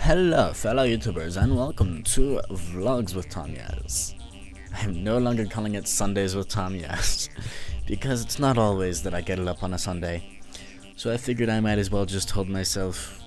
Hello, fellow YouTubers, and welcome to Vlogs with Tomyeaz. I'm no longer calling it Sundays with Tomyeaz, because it's not always that I get it up on a Sunday. So I figured I might as well just hold myself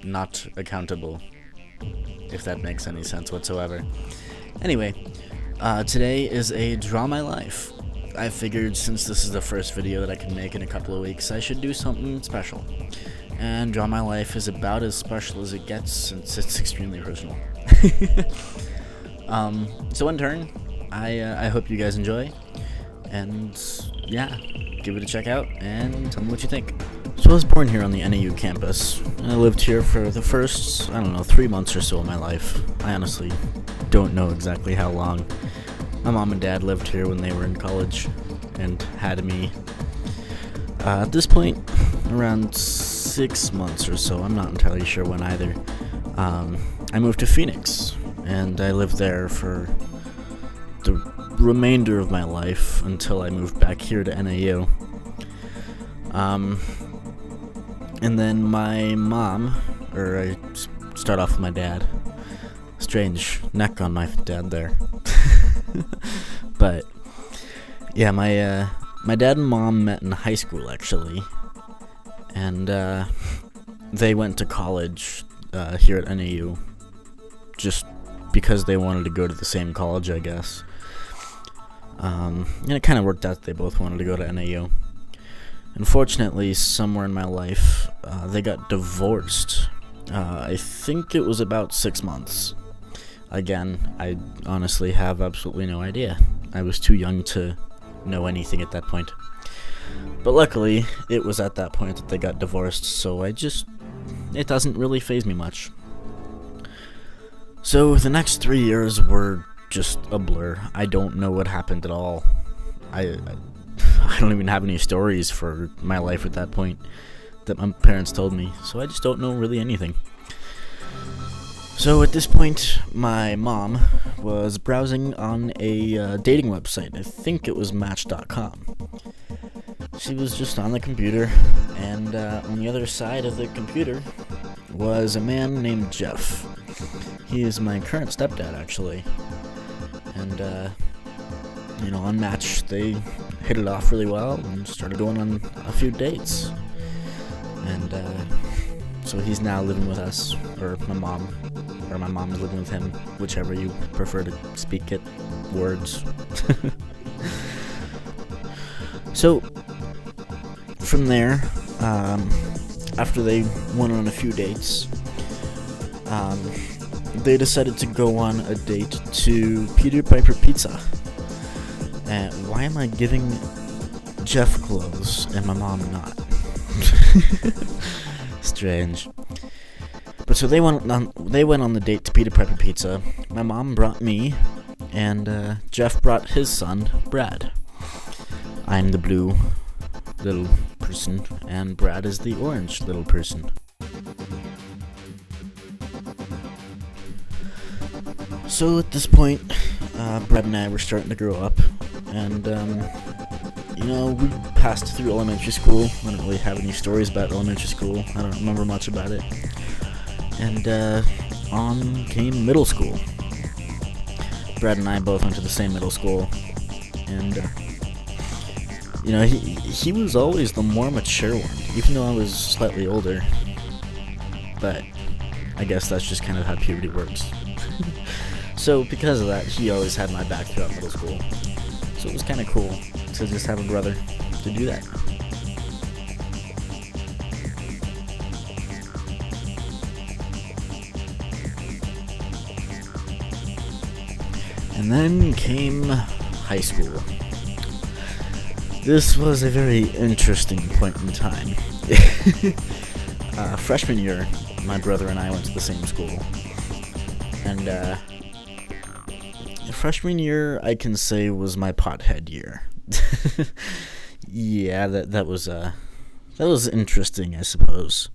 not accountable, if that makes any sense whatsoever. Anyway, today is a Draw My Life. I figured since this is the first video that I can make in a couple of weeks, I should do something special. And Draw My Life is about as special as it gets since it's extremely personal. So in turn, I hope you guys enjoy, and yeah, give it a check out and tell me what you think. So I was born here on the NAU campus, and I lived here for the first, 3 months or so of my life. I honestly don't know exactly how long. My mom and dad lived here when they were in college and had me. At this point, around 6 months or so, I'm not entirely sure when either, I moved to Phoenix, and I lived there for the remainder of my life until I moved back here to NAU. And then my mom, or I start off with my dad. Strange neck on my dad there. But yeah, my dad and mom met in high school actually, and they went to college here at NAU just because they wanted to go to the same college, I guess. And it kind of worked out that they both wanted to go to NAU. Unfortunately, somewhere in my life, they got divorced. I think it was about 6 months. Again, I honestly have absolutely no idea. I was too young to know anything at that point. But luckily, it was at that point that they got divorced, so it doesn't really faze me much. So the next 3 years were just a blur. I don't know what happened at all. I don't even have any stories for my life at that point that my parents told me, so I just don't know really anything. So at this point, my mom was browsing on a dating website. I think it was Match.com. She was just on the computer, and on the other side of the computer was a man named Jeff. He is my current stepdad, actually. And, on Match, they hit it off really well and started going on a few dates. And, so he's now living with us, or my mom is living with him, whichever you prefer to speak it, words. So, from there, after they went on a few dates, they decided to go on a date to Peter Piper Pizza. And why am I giving Jeff clothes and my mom not? Strange. But so they went on the date to Peter Piper Pizza. My mom brought me, and Jeff brought his son, Brad. I'm the blue little person, and Brad is the orange little person. So at this point, Brad and I were starting to grow up, and we passed through elementary school. I don't really have any stories about elementary school. I don't remember much about it. And on came middle school. Brad and I both went to the same middle school, and he was always the more mature one, even though I was slightly older. But I guess that's just kind of how puberty works. So because of that, he always had my back throughout middle school. So it was kind of cool to just have a brother to do that. And then came high school. This was a very interesting point in time. Freshman year, my brother and I went to the same school. And freshman year, I can say, was my pothead year. Yeah, that was interesting, I suppose.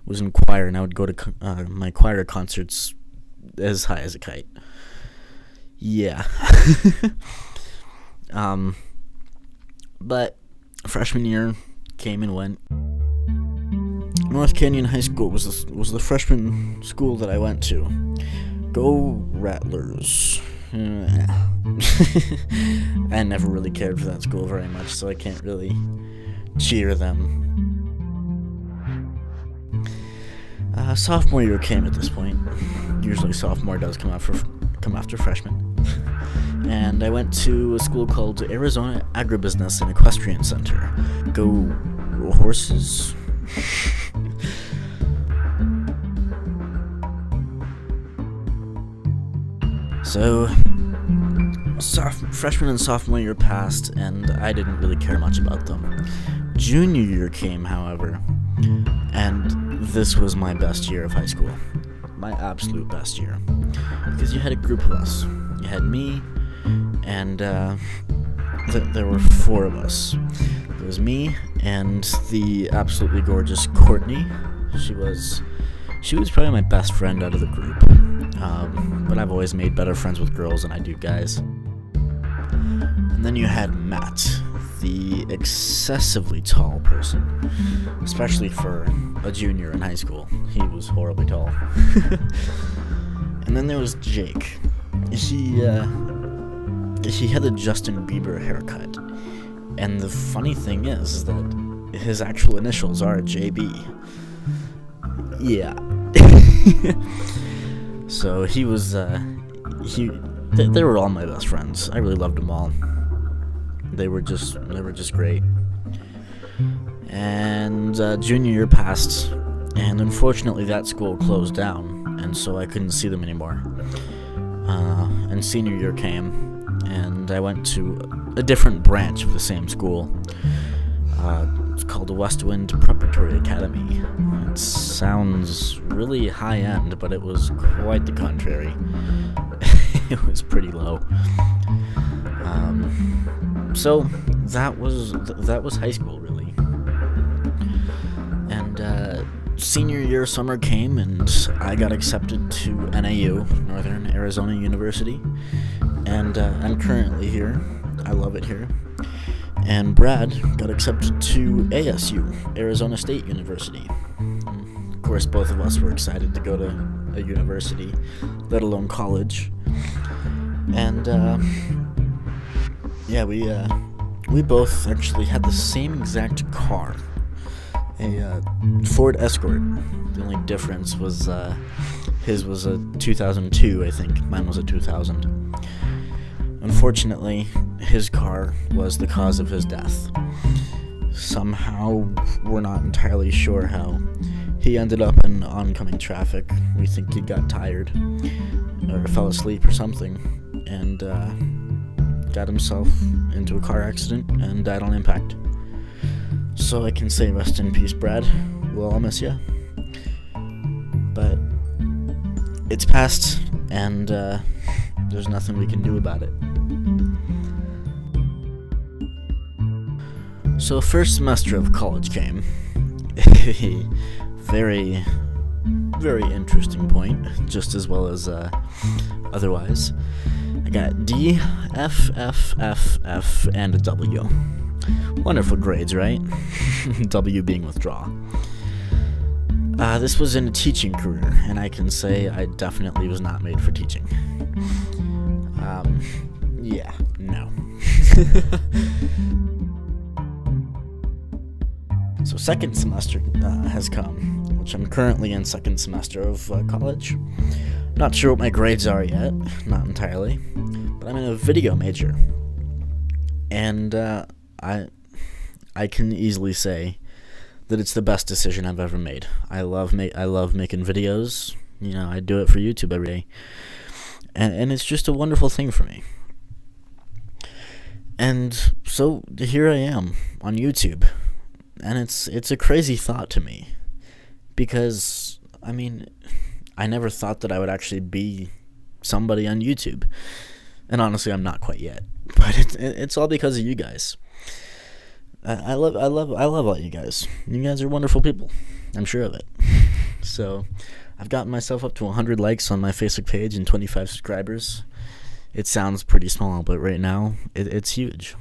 Was in choir, and I would go to my choir concerts as high as a kite. Yeah. But freshman year came and went. North Canyon High School was the freshman school that I went to. Go Rattlers. I never really cared for that school very much, so I can't really cheer them. Sophomore year came at this point. Usually sophomore does come after freshman. And I went to a school called Arizona Agribusiness and Equestrian Center. Go horses. So, freshman and sophomore year passed, and I didn't really care much about them. Junior year came, however, and this was my best year of high school. My absolute best year. Because you had a group of us. You had me, and there were 4 of us. There was me and the absolutely gorgeous Courtney. She was probably my best friend out of the group. But I've always made better friends with girls than I do guys. And then you had Matt, the excessively tall person, especially for a junior in high school. He was horribly tall. And then there was Jake. He had a Justin Bieber haircut. And the funny thing is that his actual initials are JB. Yeah. So he was, they were all my best friends. I really loved them all. They were just great. And junior year passed, and unfortunately that school closed down, and so I couldn't see them anymore. And senior year came, and I went to a different branch of the same school. It's called the Westwind Preparatory Academy. It sounds really high-end, but it was quite the contrary. It was pretty low. So that was high school, really. And senior year summer came, and I got accepted to NAU, Northern Arizona University, and I'm currently here. I love it here. And Brad got accepted to ASU, Arizona State University. Of course, both of us were excited to go to a university, let alone college. And yeah, we both actually had the same exact car, a Ford Escort. The only difference was his was a 2002, I think. Mine was a 2000. Unfortunately, his car was the cause of his death. Somehow, we're not entirely sure how. He ended up in oncoming traffic. We think he got tired, or fell asleep or something, and got himself into a car accident and died on impact. So I can say rest in peace, Brad. We'll all miss you. But it's past, and there's nothing we can do about it. So first semester of college came. A very, very interesting point, just as well as otherwise. I got D, F, F, F, F, and a W. Wonderful grades, right? W being withdraw. This was in a teaching career, and I can say I definitely was not made for teaching. Yeah, no. So second semester has come, which I'm currently in second semester of college. Not sure what my grades are yet, not entirely, but I'm in a video major. And I can easily say that it's the best decision I've ever made. I love making videos. You know, I do it for YouTube every day. And it's just a wonderful thing for me. And so here I am on YouTube. And it's a crazy thought to me. Because, I mean, I never thought that I would actually be somebody on YouTube. And honestly, I'm not quite yet. But it's all because of you guys. I love all you guys. You guys are wonderful people. I'm sure of it. So, I've gotten myself up to 100 likes on my Facebook page and 25 subscribers. It sounds pretty small, but right now, it's huge.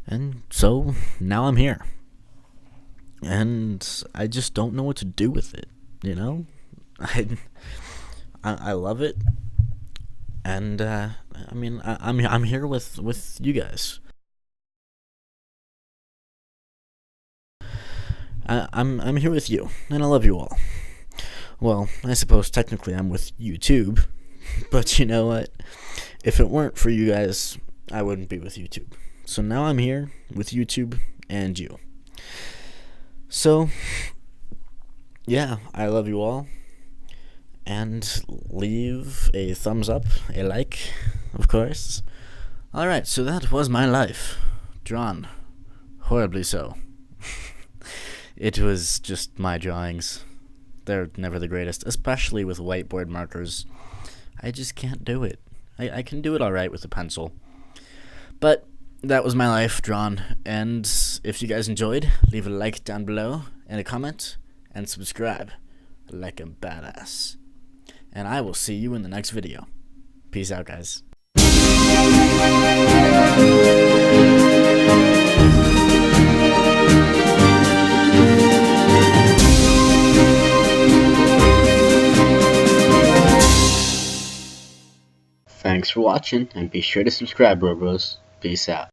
And so, now I'm here. and I just don't know what to do with it. You know, I I love it, and I mean I'm here with you guys. I'm here with you, and I love you all. Well, I suppose technically I'm with YouTube, but you know what? If it weren't for you guys, I wouldn't be with YouTube. So now I'm here with YouTube and you. So, yeah, I love you all. And leave a thumbs up, a like, of course. Alright, so that was my life. Drawn. Horribly so. It was just my drawings. They're never the greatest, especially with whiteboard markers. I just can't do it. I can do it alright with a pencil. But that was my life drawn. And if you guys enjoyed, leave a like down below and a comment and subscribe like a badass. And I will see you in the next video. Peace out, guys. Thanks for watching, and be sure to subscribe, bros. Peace out.